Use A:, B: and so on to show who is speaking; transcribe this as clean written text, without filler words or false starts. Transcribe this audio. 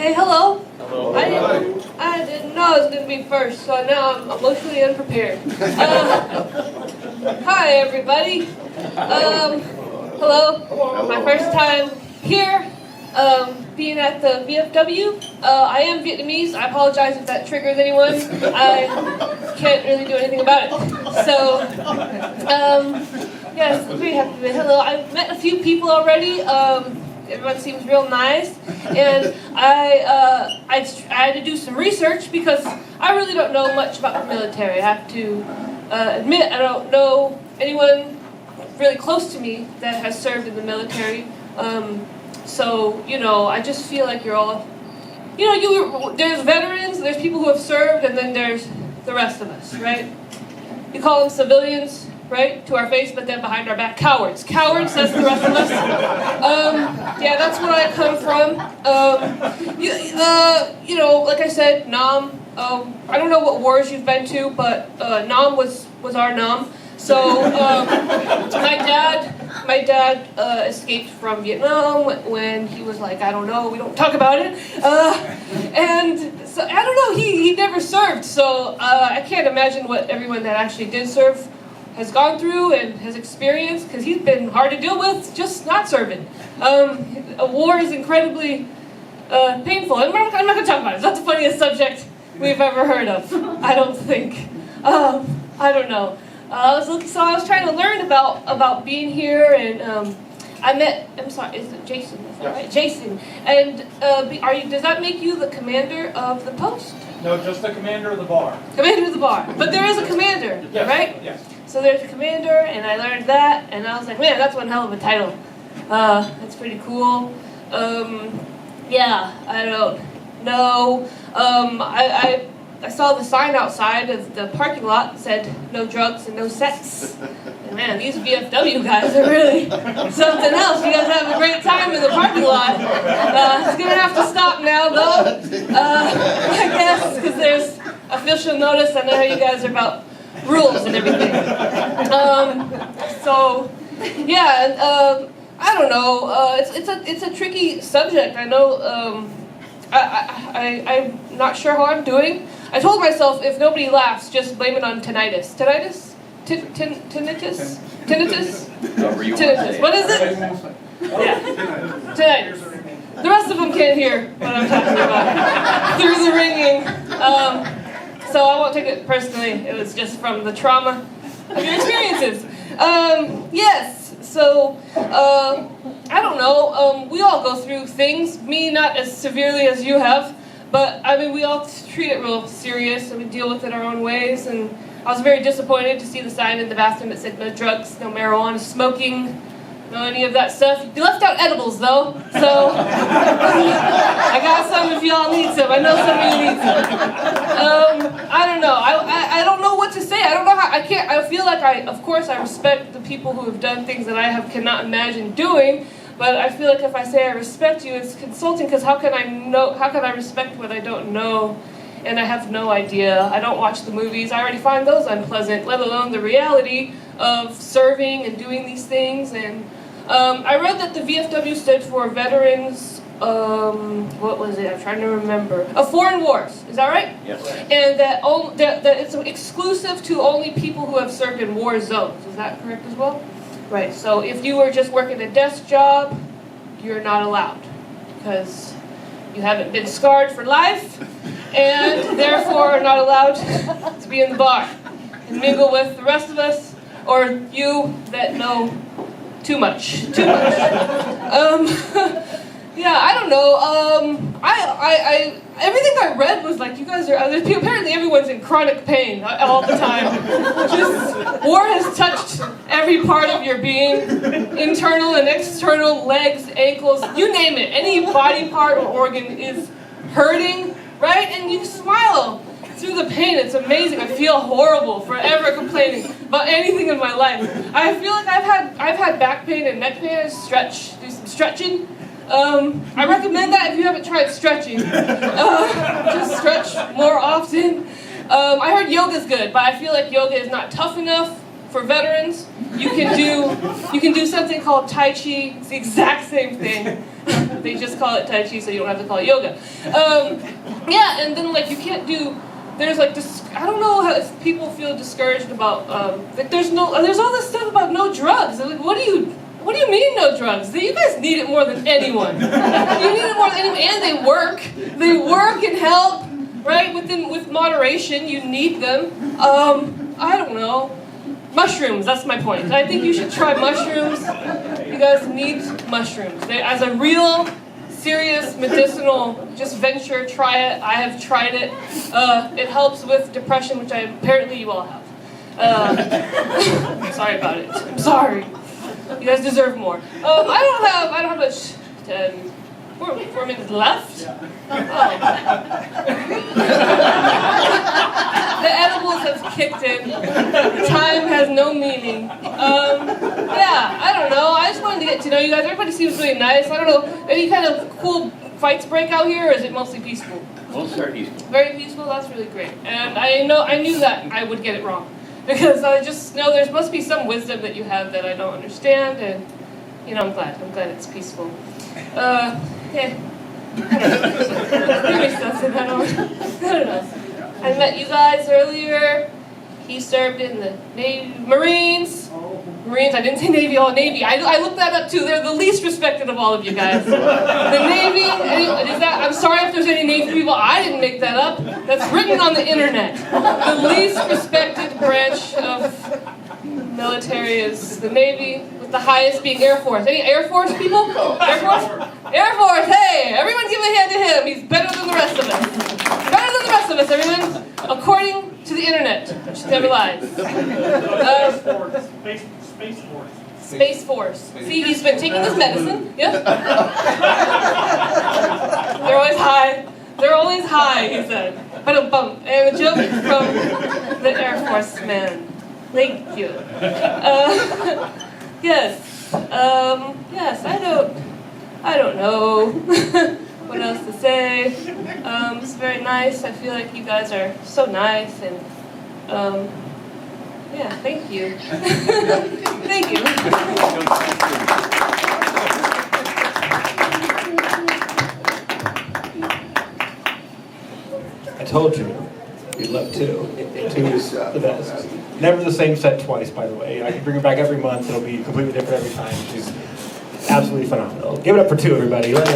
A: Hey, hello.
B: Hello.
A: I didn't know I was going to be first, so now I'm emotionally unprepared. Hi, everybody. Hello. My first time here, being at the VFW. I am Vietnamese. I apologize if that triggers anyone. I can't really do anything about it. So, yes, we have to be. Hello. I've met a few people already. Everyone seems real nice, and I had to do some research because I really don't know much about the military. I have to admit I don't know anyone really close to me that has served in the military. So, I just feel like you're all, there's veterans, there's people who have served, and then there's the rest of us, right? You call them civilians, right, to our face, but then behind our back, cowards. Cowards, that's the rest of us. Yeah, that's where I come from. Like I said, Nam, I don't know what wars you've been to, but Nam was our Nam. So, my dad escaped from Vietnam when he was like, I don't know, we don't talk about it. And so, I don't know, he never served, so I can't imagine what everyone that actually did serve has gone through and has experienced, because he's been hard to deal with just not serving. A war is incredibly painful, and I'm not going to talk about it. It's not the funniest subject we've ever heard of, I don't think. I don't know. I was trying to learn about being here, and is it Jason? Is that right? Jason. And does that make you the commander of the post?
B: No, just the commander of the bar.
A: Commander of the bar. But there is a commander,
B: Yes.
A: right?
B: Yes.
A: So there's a commander, and I learned that, and I was like, man, that's one hell of a title. That's pretty cool. Yeah, I don't know. I saw the sign outside of the parking lot that said, no drugs and no sex. And man, these VFW guys are really something else. You guys have a great time in the parking lot. It's going to have to stop now, though. I guess, because there's official notice. I know how you guys are about rules and everything. I don't know. It's a tricky subject. I know. I'm not sure how I'm doing. I told myself if nobody laughs, just blame it on tinnitus. Tinnitus? Tinnitus? Tinnitus? Tinnitus. What is it? Yeah. Tinnitus. The rest of them can't hear what I'm talking about through the ringing. So I won't take it personally. It was just from the trauma of your experiences. Yes. So, I don't know. We all go through things. Me, not as severely as you have. But, we all treat it real serious, and we deal with it our own ways, and I was very disappointed to see the sign in the bathroom that said no drugs, no marijuana smoking, no any of that stuff. You left out edibles, though, so I got some if y'all need some. I know some of you need some. I don't know. I don't know what to say. I don't know how. I feel like of course, I respect the people who have done things that I cannot imagine doing. But I feel like if I say I respect you, it's insulting, because how can I respect what I don't know, and I have no idea. I don't watch the movies. I already find those unpleasant, let alone the reality of serving and doing these things. And I read that the VFW stood for Veterans, what was it? I'm trying to remember. Foreign Wars. Is that right?
B: Yes.
A: And that it's exclusive to only people who have served in war zones. Is that correct as well? Right, so if you were just working a desk job, you're not allowed, because you haven't been scarred for life, and therefore are not allowed to be in the bar and mingle with the rest of us, or you that know too much. Yeah, I don't know. Everything I read was like, you guys are. Apparently, everyone's in chronic pain all the time. Just war has touched every part of your being, internal and external, legs, ankles, you name it. Any body part or organ is hurting, right? And you smile through the pain. It's amazing. I feel horrible for ever complaining about anything in my life. I feel like I've had back pain and neck pain. I do some stretching. I recommend that if you haven't tried stretching. Just stretch more often. I heard yoga's good, but I feel like yoga is not tough enough for veterans. You can do something called Tai Chi. It's the exact same thing. They just call it Tai Chi, so you don't have to call it yoga. Yeah, and then like you can't do. There's like this. I don't know how if people feel discouraged about. Like there's all this stuff about no drugs. They're like, what do you mean no drugs? You guys need it more than anyone. You need it more than anyone, and they work. They work and help, right? With moderation, you need them. I don't know. Mushrooms, that's my point. I think you should try mushrooms. You guys need mushrooms. As a real, serious, medicinal, just venture, try it. I have tried it. It helps with depression, which apparently you all have. I'm sorry about it. I'm sorry. You guys deserve more. I don't have much. 4 minutes left? Oh. The edibles have kicked in. Time has no meaning. Yeah, I don't know. I just wanted to get to know you guys. Everybody seems really nice. I don't know. Any kind of cool fights break out here, or is it mostly peaceful?
C: Most are peaceful.
A: Very peaceful? That's really great. And I knew that I would get it wrong. Because I just know there must be some wisdom that you have that I don't understand, and I'm glad it's peaceful. Yeah. I don't know. I met you guys earlier. He served in the Navy, Marines. I didn't say Navy, Navy. I looked that up too. They're the least respected of all of you guys. The Navy, I'm sorry if there's any Navy people. I didn't make that up. That's written on the internet. The least respected branch of military is the Navy, with the highest being Air Force. Any Air Force people? Air Force? Air Force, hey! Everyone give a hand to him. He's better than the rest of us. Better than the rest of us, everyone. According to the internet, which never lies.
B: Space Force.
A: Space Force. See, he's been taking this medicine. Yeah. They're always high. They're always high, he said. Ba-dum-bum. And a joke from the Air Force man. Thank you. Yes. Yes, I don't know what else to say. It's very nice. I feel like you guys are so nice, and yeah, thank you. Thank you.
D: I told you, you'd love two. Two is the best. Never the same set twice, by the way. I can bring her back every month. It'll be completely different every time. She's absolutely phenomenal. Give it up for two, everybody. Let her